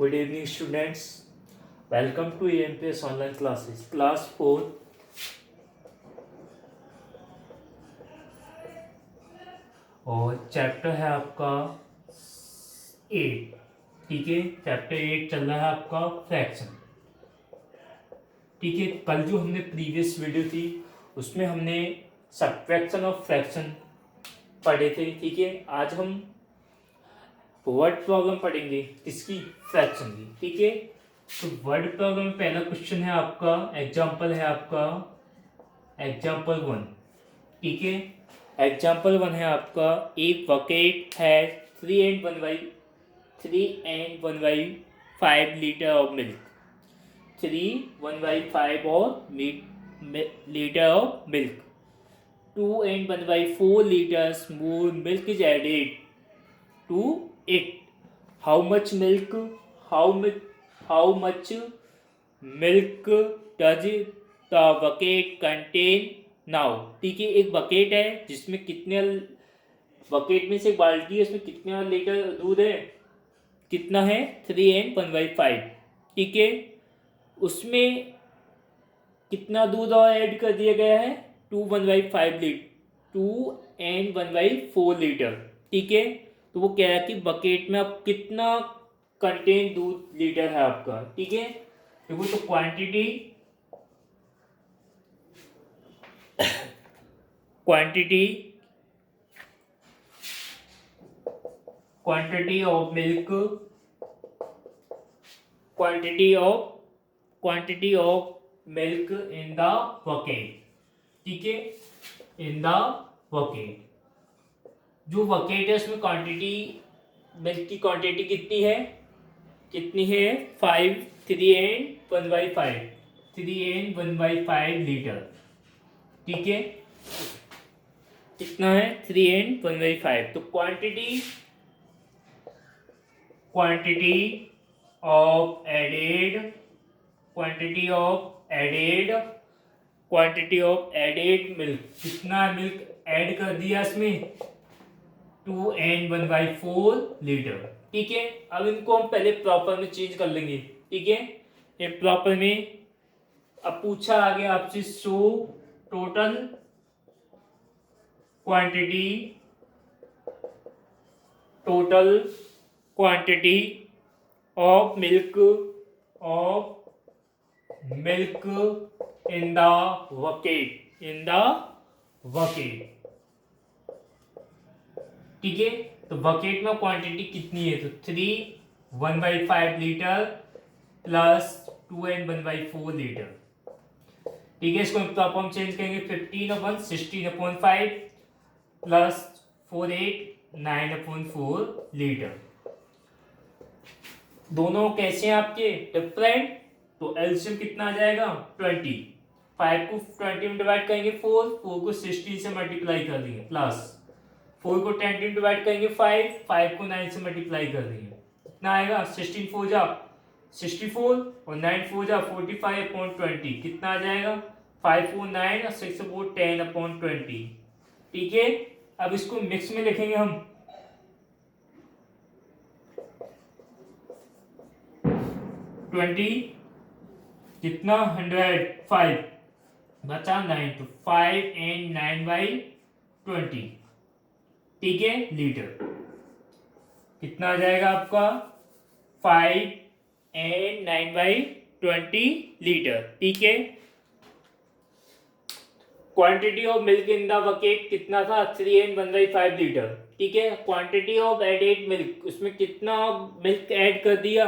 Good evening, students. Welcome to EMPS online classes, class 4. और chapter है आपका 8. ठीक है, चैप्टर 8 चल रहा है आपका फ्रैक्शन. ठीक है, कल जो हमने प्रीवियस वीडियो थी उसमें हमने सब्ट्रैक्शन और फ्रैक्शन पढ़े थे. ठीक है, आज हम वर्ड प्रॉब्लम पढ़ेंगे किसकी, फ्रैक्शन की. ठीक है, तो वर्ड प्रॉब्लम में पहला क्वेश्चन है आपका, एग्जांपल है आपका एग्जांपल 1. ठीक है, एग्जांपल 1 है आपका, एक बकेट है 3 and 1/5 लीटर ऑफ मिल्क. 3 1/5 और litre of milk. 2 and 1/4 liters more milk is added to it. How much milk does the bucket contain now? ठीक है, एक बकेट है जिसमें बकेट में से एक बाल्टी है, उसमें कितना लीटर दूध है, कितना है 3 and 1/5. ठीक है, उसमें कितना दूध और ऐड कर दिया गया है 2 1/5 लीटर, 2 and 1/4 लीटर. ठीक है, तो वो कह रहा है कि बकेट में अब कितना कंटेन दूध लीटर है आपका. ठीक है, देखो तो quantity of milk, quantity of milk in the bucket. ठीक है, इन द बकेट, जो बकेट है उसमें क्वांटिटी, मिल्क की क्वांटिटी कितनी है 5, 3 and 1/5 लीटर. ठीक है, कितना है 3 and 1/5. तो क्वांटिटी ऑफ एडेड मिल्क, कितना मिल्क ऐड कर दिया इसमें 2 and 1/4 लीटर. ठीक है, अब इनको हम पहले प्रॉपर में चेंज कर लेंगे. ठीक है, ये प्रॉपर में अब पूछा आगे आपसे show total quantity of milk in the bucket. ठीक है, तो बकेट में क्वांटिटी कितनी है, तो 3 1/5 लीटर प्लस 2 and 1/4 लीटर. ठीक है, इसको हम चेंज करेंगे 15/1 16/5 प्लस 4 8 9/4 लीटर. दोनों कैसे हैं आपके डिफरेंट, तो एलसीएम कितना आ जाएगा 20. 5 को 20 में डिवाइड करेंगे 4 को 16 से मल्टीप्लाई कर देंगे, प्लस 4 को 10 में डिवाइड करेंगे 5 को 9 से मल्टीप्लाई कर देंगे, कितना आएगा 16 4 जा 64 और 9 4 जा 45/20. कितना आ जाएगा 5 4 9 और 6 4 10/20. ठीक है, अब इसको मिक्स में लिखेंगे हम 20 कितना 105 बचा 9, तो 5 and 9/20. ठीक है, लीटर कितना आ जाएगा आपका 5 and 9/20 लीटर. ठीक है, quantity of milk in the bucket कितना था 3 and 1/5 लीटर. ठीक है, क्वांटिटी ऑफ एडेड मिल्क, उसमें कितना मिल्क ऐड कर दिया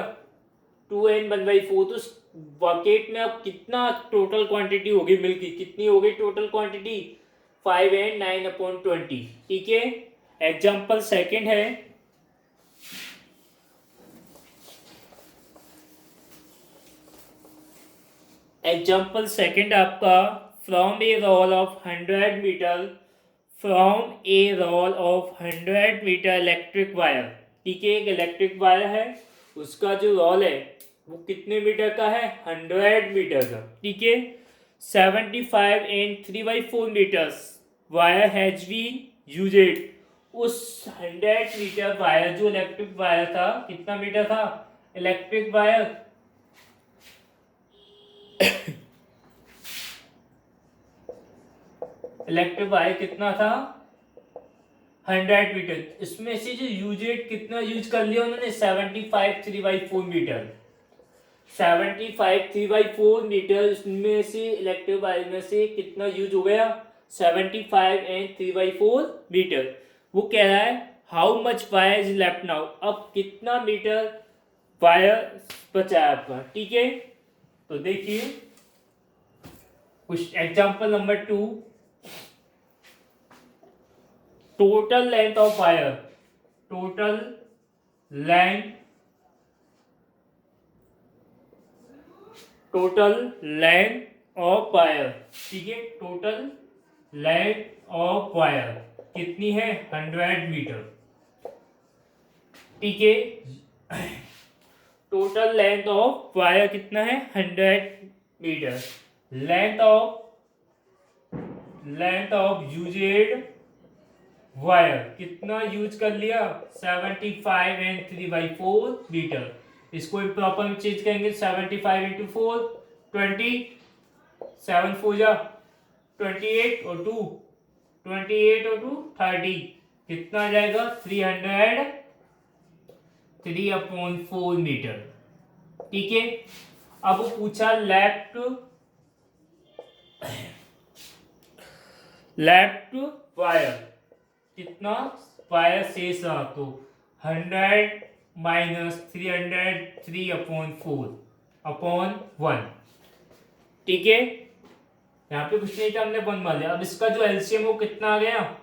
2 and 1/4. तो बकेट में अब कितना टोटल क्वांटिटी होगी मिल्क की, कितनी होगी टोटल क्वांटिटी 5 and 9/20. ठीक है, एग्जाम्पल सेकेंड है, एग्जाम्पल सेकेंड आपका, from a roll of 100 metre electric wire. ठीक है, एक इलेक्ट्रिक वायर है, उसका जो रोल है वो कितने मीटर का है 100 मीटर का. ठीक है, 75 and 3/4 metres wire has been used. उस 100 मीटर वायर जो इलेक्ट्रिक वायर था कितना मीटर था इलेक्ट्रिक वायर इलेक्ट्रिक वायर कितना था 100 मीटर। इसमें से जो यूजेड कितना यूज कर लिया उन्होंने 75 3/4 मीटर। 75 3/4 मीटर इसमें से इलेक्ट्रिक वायर में से कितना यूज हो गया 75 एंड 3/4 मीटर। वो कह रहा है how much wire is left now, अब कितना मीटर वायर बचा है आपका। ठीक है, तो देखिए कुछ example number 2, total length of wire, total length of wire. ठीक है, टोटल लेंथ ऑफ वायर कितनी है 100 मीटर। ठीक है, टोटल लेंथ ऑफ वायर कितना है 100 metre. Length of used wire कितना यूज कर लिया 75 एंड 3/4 मीटर। इसको प्रॉपर में चेंज करेंगे 75 इंटू 4 20, 7 4 जा 28 और 2 30 कितना जाएगा 3/4 मीटर। ठीक है, अब पूछा लेफ्ट वायर कितना वायर शेष रहा, तो 100 माइनस 300 3/4/1। ठीक है, यहाँ पे कुछ नहीं था, हमने 1 मान लिया। अब इसका जो एलसीएम वो कितना आ गया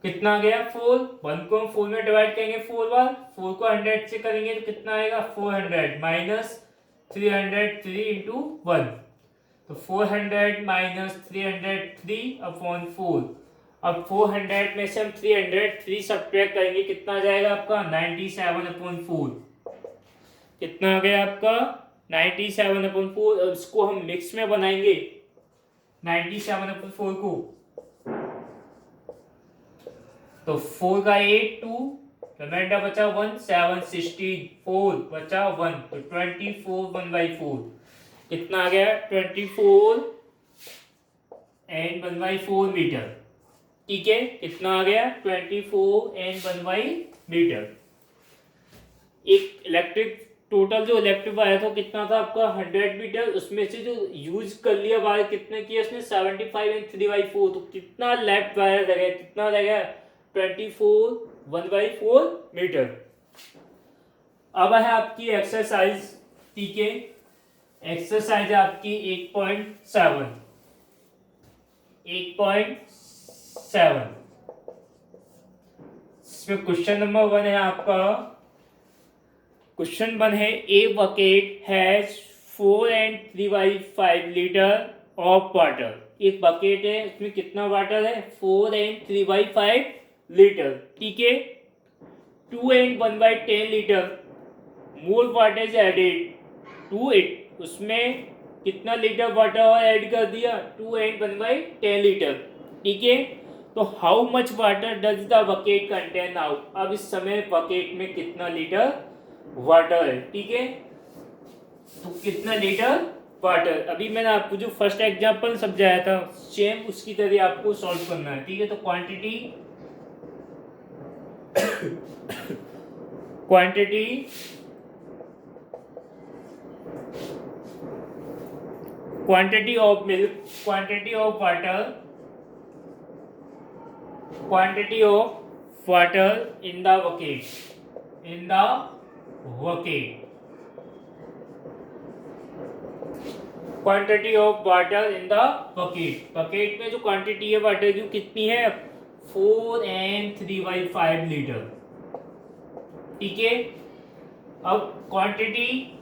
4। 1 को हम 4 में डिवाइड करेंगे 4 बार, 4 को 100 से करेंगे तो कितना आएगा 400 माइनस 303 इंटू 1, तो 400 माइनस 303/4। अब 400 में से हम 303 सब्ट्रैक्ट करेंगे, कितना आ जाएगा आपका 97/4। कितना आ गया आपका 97/4। अब इसको हम मिक्स में बनाएंगे 97/4 को, तो 4 का 8 2, रिमाइंडर बचा 1 7 16 4 बचा 1, तो 24 1/4 कितना आ गया 24 एंड 1/4 मीटर। ठीक है, कितना आ गया 24 एंड 1/मीटर। एक इलेक्ट्रिक टोटल जो इलेक्ट्रिक वायर था कितना था आपका 100 मीटर, उसमें से जो यूज कर लिया वायर कितने किया इसने 75 एंड 3/4, तो कितना लेफ्ट वायर रहेगा, कितना रहेगा 24 1/4 मीटर। अब है आपकी एक्सरसाइज। ठीक है, एक्सरसाइज है आपकी 8.7। इसमें क्वेश्चन नंबर 1 है आपका। क्वेश्चन 1 है a bucket has 4 and 3/5 litre of water. एक बकेट है, इसमें कितना वाटर है 4 एंड 3/5 लीटर। ठीक है, 2 and 1/10 litre more water is added to it. उसमें कितना लीटर वाटर और ऐड कर दिया 2 एंड 1/10 लीटर। ठीक है, तो how much water does the bucket contain now, अब इस समय बकेट में कितना लीटर वाटर है। ठीक है, तो कितना लीटर वाटर, अभी मैंने आपको जो फर्स्ट एग्जांपल समझाया था सेम उसकी तरह आपको सॉल्व करना है। ठीक है, तो quantity of milk, quantity of water in the bucket, quantity of water in the bucket में जो क्वांटिटी है वाटर की कितनी है 4 एंड 3/5 लीटर। ठीक है, अब quantity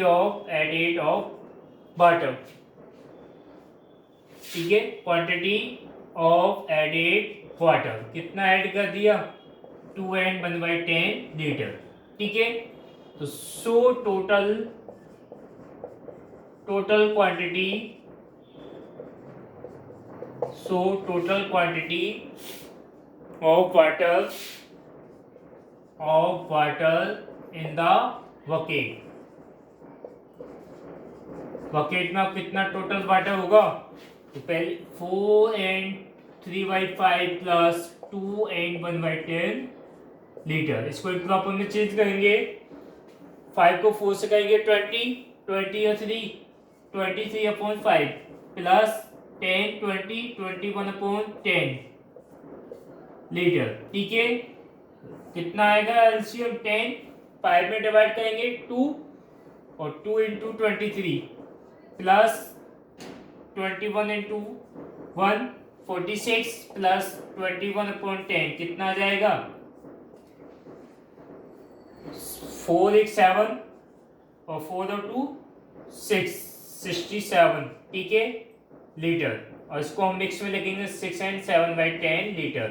of added of water. ठीक है, क्वांटिटी ऑफ एडेड वाटर कितना ऐड कर दिया 2 एंड 1/10 लीटर। ठीक है, तो so total quantity of water in the bucket. Bucket में अब कितना टोटल वाटर होगा? तो पहले 4 and 3/5 प्लस 2 and 1/10 लीटर। इसको एक प्रॉपर में चेंज करेंगे। 5 को 4 से करेंगे 20 और 3 23/5 प्लस 10 21/10 लीटर। ठीक है, कितना आएगा एलसीएम? 10 5 में डिवाइड करेंगे 2 और 2 इंटू 23 प्लस 21 इंटू 1 46 प्लस 21/10 कितना आ जाएगा? 4 1 7 और 4 और 2 6 67। ठीक है, लीटर। और इसको हम मिक्स में लिखेंगे 6 and 7/10 लीटर।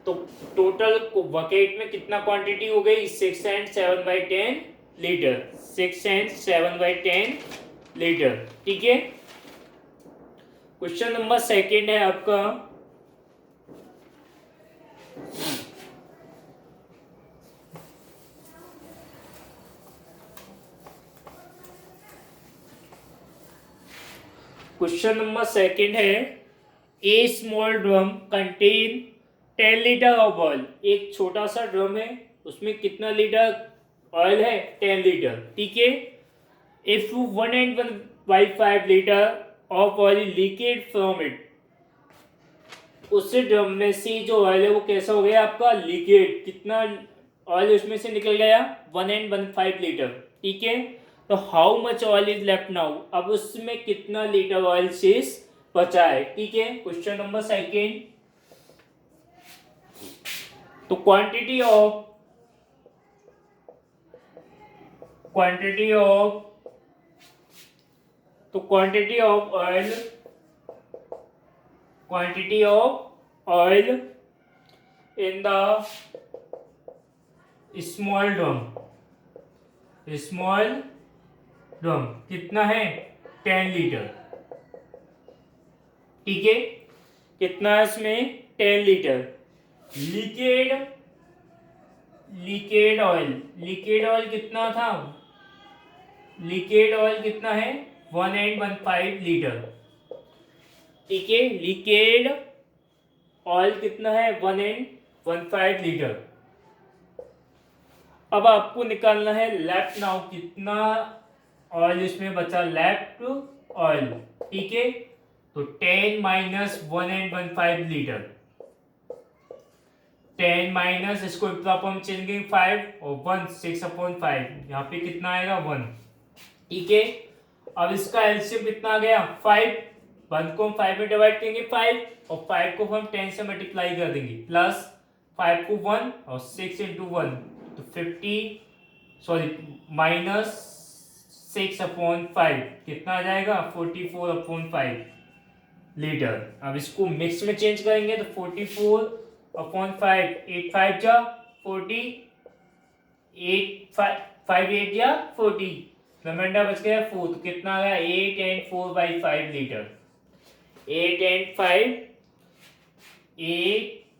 तो टोटल बकेट में कितना क्वांटिटी हो गई? 6 and 7/10 लीटर। 6 and 7/10 litre. ठीक है, क्वेश्चन नंबर सेकंड है आपका। क्वेश्चन नंबर सेकंड है, a small drum contain 10 litre of oil. एक छोटा सा ड्रम है, उसमें कितना लीटर ऑयल है? 10 लीटर। ठीक है, if 1.1/5 litre of oil leaked from it, उस ड्रम में से जो ऑयल है वो कैसा हो गया आपका? लीकेड। कितना ऑयल उसमें से निकल गया? 1.15 लीटर। ठीक है, तो how much oil is left now? अब उसमें कितना लीटर ऑयल शेष बचा है? ठीक है, क्वेश्चन नंबर सेकेंड। तो quantity of oil in the small drum कितना है? 10 लीटर। ठीक है, कितना है इसमें? 10 लीटर। लीकेड ऑयल कितना था? लीकेड ऑयल कितना है? 1.15 लीटर। ठीक है, लीकेड ऑयल कितना है? 1.15 लीटर। अब आपको निकालना है लेफ्ट नाउ, कितना ऑयल इसमें बचा? Left oil. ठीक है, तो 10 माइनस 1.15 लीटर। 10 माइनस, इसको हम चलेंगे 5 और 1 6/5। यहाँ पे कितना आएगा? 1। ठीक है, अब इसका एलसीएम कितना आ गया? 5। 1 को हम 5 में डिवाइड करेंगे 5 और 5 को हम 10 से मल्टीप्लाई कर देंगे प्लस 5 को 1 और 6 इंटू 1 तो 50 माइनस 6/5 कितना आ जाएगा? 44/5 लीटर। अब इसको मिक्स में चेंज करेंगे तो 44/5 8 5 जा 40 8 5 8 जा 40 रिमाइंडर बच गया 4 तो कितना आ गया? 8 and 4/5 litre. 8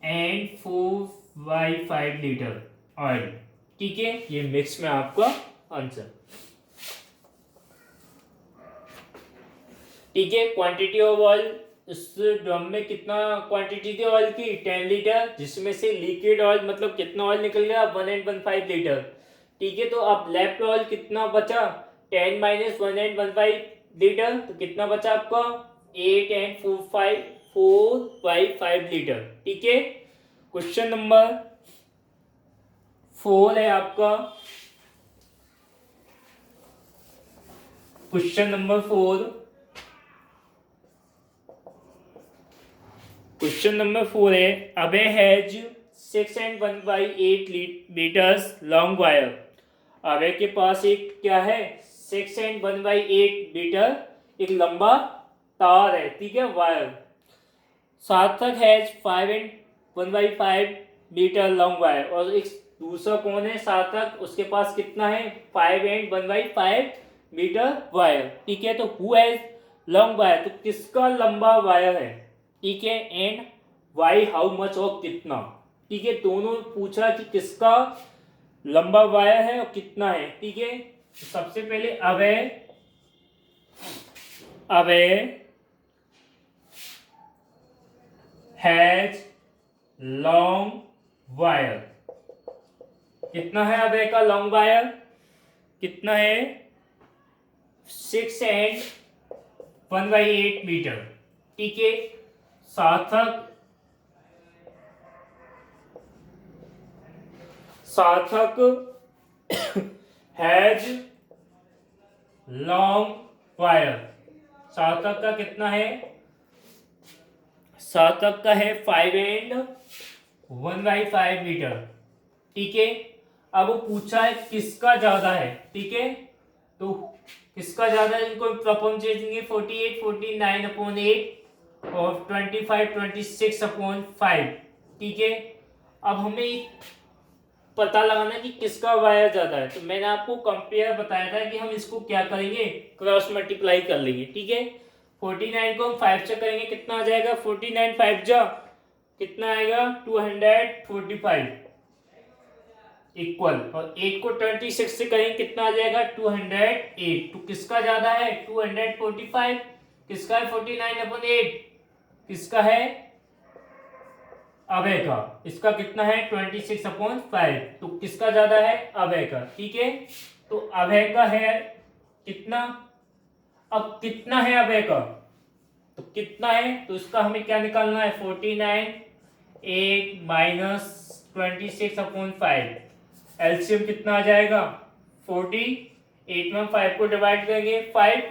and 4/5 litre oil. ठीक है, ये मिक्स में आपका आंसर। ठीक है, क्वांटिटी ऑफ ऑयल, इस ड्रम में कितना क्वांटिटी थी ऑयल की? 10 लीटर, जिसमें से लिक्विड ऑयल मतलब कितना ऑयल निकल गया? 1.15 लीटर। ठीक है, तो अब लेफ्ट ऑयल कितना बचा? 10 माइनस 1.15 लीटर, तो कितना बचा आपका? 8 and 4/5 लीटर। ठीक है, क्वेश्चन नंबर 4 है आपका। क्वेश्चन नंबर 4 है, Abhay has 6 and 1/8 metres long wire. Abhay के पास एक क्या है? 6 and 1/8 मीटर एक लंबा तार है। ठीक है, wire. Sarthak has 5 and 1/5 metre long wire, और एक दूसरा कौन है सार्थक, उसके पास कितना है 5 एंड 1/5 मीटर वायर, ठीक है। तो हु हैज लॉन्ग वायर, तो किसका लंबा वायर है, ठीक है। एंड वाई हाउ मच, और कितना, ठीक है। दोनों पूछा कि किसका लंबा वायर है और कितना है, ठीक है। तो सबसे पहले away away has long wire, कितना है अवे का लॉन्ग वायर, कितना है 6 एंड 1/8 मीटर, ठीक है। सार्थक हैज लॉन्ग वायर, सार्थक का कितना है, सार्थक का है 5 एंड 1/5 मीटर, ठीक है। अब वो पूछा है किसका ज्यादा है, ठीक है। तो किसका ज्यादा है, इनको अपॉन चेंजेंगे 48 49/8 और 25 26/5, ठीक है। अब हमें पता लगाना है कि किसका वायर ज्यादा है, तो मैंने आपको कंपेयर बताया था कि हम इसको क्या करेंगे, क्रॉस मल्टीप्लाई कर लेंगे, ठीक है। 49 को हम 5 से करेंगे, कितना आ जाएगा 49 5 जा कितना आएगा 245 इक्वल, और 8 को 26 से करेंगे कितना आ जाएगा 208। तो किसका ज्यादा है 245, किसका है 49/8, किसका है अभय का, इसका कितना है 26/5, तो किसका ज्यादा है अभय का, ठीक है। तो अभय का है कितना, अब कितना है अभय का, तो कितना है, तो इसका हमें क्या निकालना है 49 8 माइनस 26/5, एलसीएम कितना आ जाएगा 40, 8 में 5 को डिवाइड करेंगे 5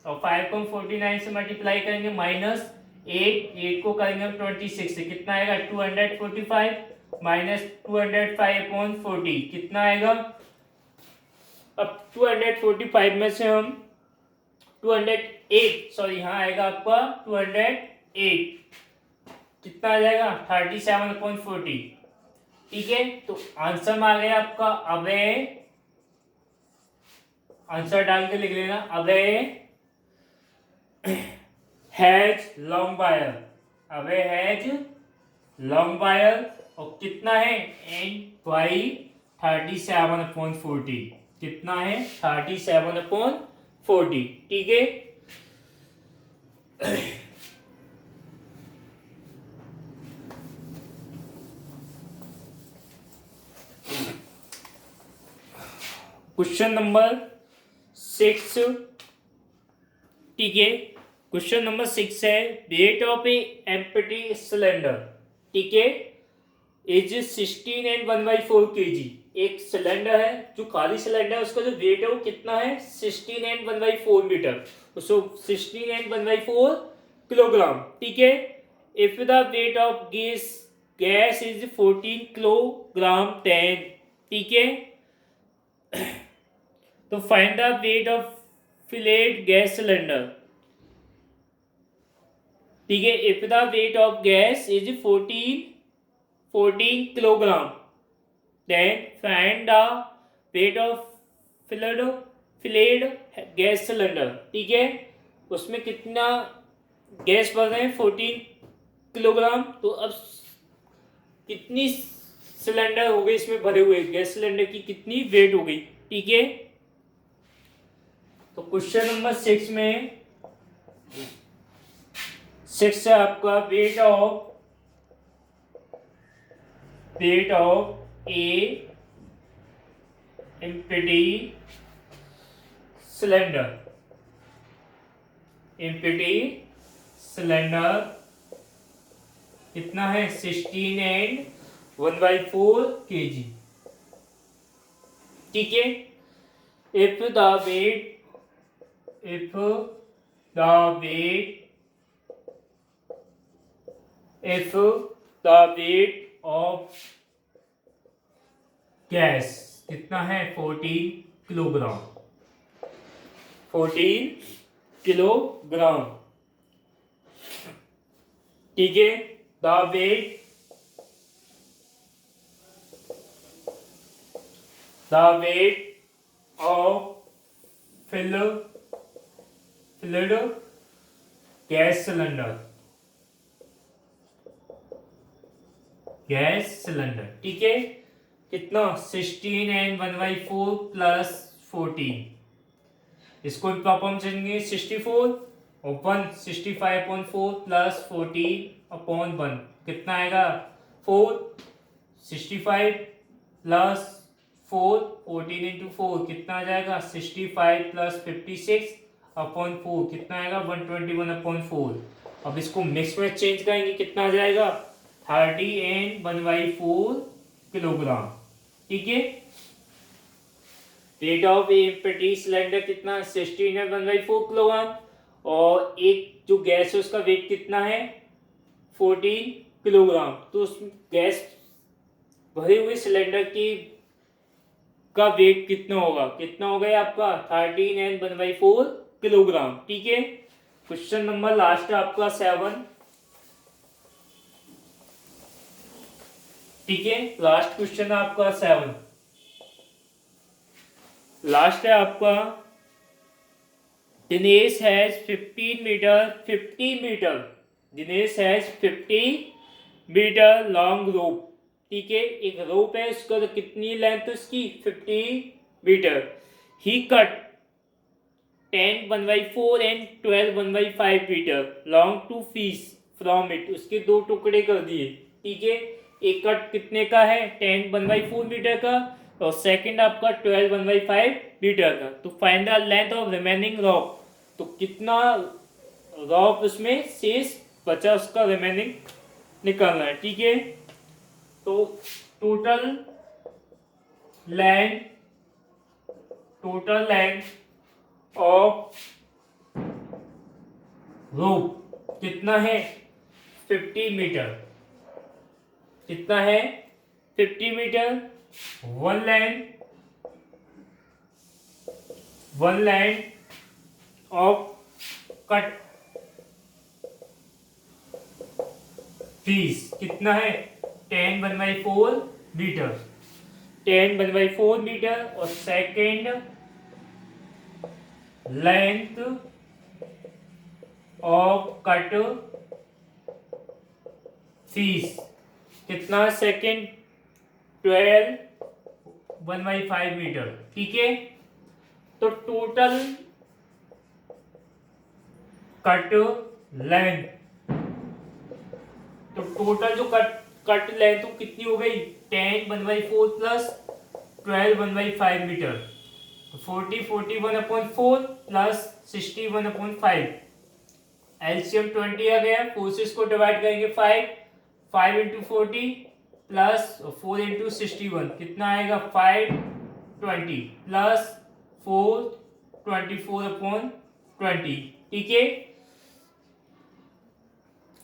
और 5 को हम 49 से मल्टीप्लाई करेंगे माइनस 8 को करेंगे हम 26 से, कितना आएगा 245 माइनस 205/40 कितना आएगा। अब 245 में से हम 208 सॉरी यहाँ आएगा आपका 208 कितना आ जाएगा 37/40, ठीक है। तो आंसर में आ गया आपका अबे, आंसर डाल के लिख लेना अबे हैज लॉन्ग वायर, अबे हैज लॉन्ग वायर और कितना है एंड वाई 37/40, कितना है 37/40, ठीक है। क्वेश्चन नंबर 6, ठीक है। क्वेश्चन नंबर 6 है wait of a empty cylinder, ठीक है, इज 16 एंड 1/4 kg। एक सिलेंडर है जो खाली सिलेंडर है, उसका जो वेट है वो कितना है 16 and 1/4 metre, so 16 and 1/4 kilogram, ठीक है। If the weight of gas is 14 kilogram 10, ठीक है। तो find the weight of filled gas cylinder, ठीक है। If the weight of gas is 14 kilogram then find the weight of filled gas cylinder, ठीक है। उसमें कितना गैस भर रहे हैं 14 किलोग्राम, तो अब कितनी सिलेंडर हो गई इसमें भरे हुए गैस सिलेंडर की कितनी वेट हो गई, ठीक है। तो क्वेश्चन नंबर 6 में 6 है आपका weight of a empty cylinder, कितना है 16 एंड 1/4 kg, ठीक है। If the weight of gas कितना है 14 किलोग्राम, 14 किलोग्राम, ठीक है। The weight the weight of filled gas cylinder, ठीक है। कितना 16 and 1/4 प्लस 14, इसको प्रॉपर हम चलेंगे 64 और 1 65/4 प्लस 14/1 कितना आएगा 4, 65 प्लस 4 14 into 4 कितना आ जाएगा 65 प्लस 56/4 कितना आएगा 121/4। अब इसको मिक्स में चेंज करेंगे कितना आ जाएगा 30 and 1/4 किलोग्राम, ठीक है। रेट ऑफ एम्प्टी सिलेंडर कितना 16 and 1/4 किलोग्राम, और एक जो गैस है उसका वेट कितना है 14 किलोग्राम। तो उस गैस भरे हुए सिलेंडर की का वेट कितना होगा ये आपका 13 and 1/4 किलोग्राम, ठीक है। क्वेश्चन नंबर लास्ट है आपका 7, ठीक है। लास्ट क्वेश्चन है आपका 7, लास्ट है आपका Dinesh has 50 metre Dinesh has 50 metre long rope, ठीक है। एक रोप है उसका तो कितनी लेंथ उसकी 50 metre. He cut 10 1/4 and 12 1/5 metre long two pieces from it, उसके दो टुकड़े कर दिए, ठीक है। एक कट कितने का है 10 1/4 मीटर का, और सेकंड आपका 12 1/5 मीटर का। तो find the length of remaining rope, तो कितना रॉप उसमें शेष बचा उसका रिमेनिंग निकालना है, ठीक है। तो टोटल लेंथ ऑफ रोप कितना है 50 मीटर, कितना है 50 metre. One length of cut piece कितना है 10 1/4 मीटर, 10 1/4 मीटर, और second length of cut piece कितना सेकेंड 12 1/5 मीटर, ठीक है। तो टोटल कट लेंथ, तो टोटल जो कट लेंथ कितनी हो गई 10 1/4 प्लस 12 1/5 मीटर, 40 41/4 प्लस 61/5, एलसीएम 20 आ गया। 4 से इसको डिवाइड करेंगे 5 into 40 प्लस 4 into 61 कितना आएगा 520 प्लस 4 24/20, ठीक है।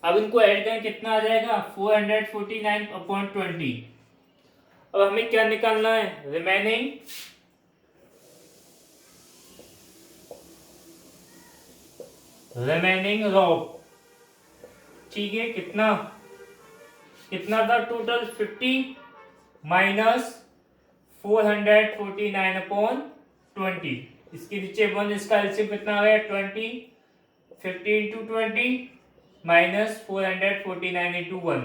अब इनको ऐड करें कितना आ जाएगा 449/20। अब हमें क्या निकालना है रिमेनिंग रॉप, ठीक है। कितना था टोटल 50 माइनस 449/20, इसके नीचे 1, इसका एलसीएम कितना आ गया 20, 50 into 20 माइनस 449 into 1,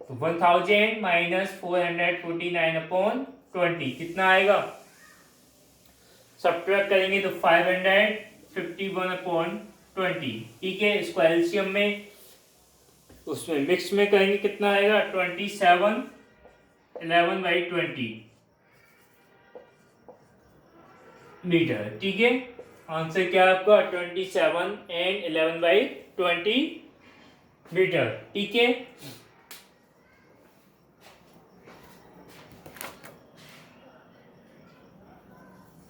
तो 1000 माइनस 449/20 कितना आएगा, सब्ट्रैक्ट करेंगे तो 551/20, ठीक है। इसको एलसीएम में उसमें मिक्स में करेंगे कितना आएगा 27 11/20 मीटर, ठीक है। आंसर क्या है आपका 27 and 11/20 मीटर, ठीक है।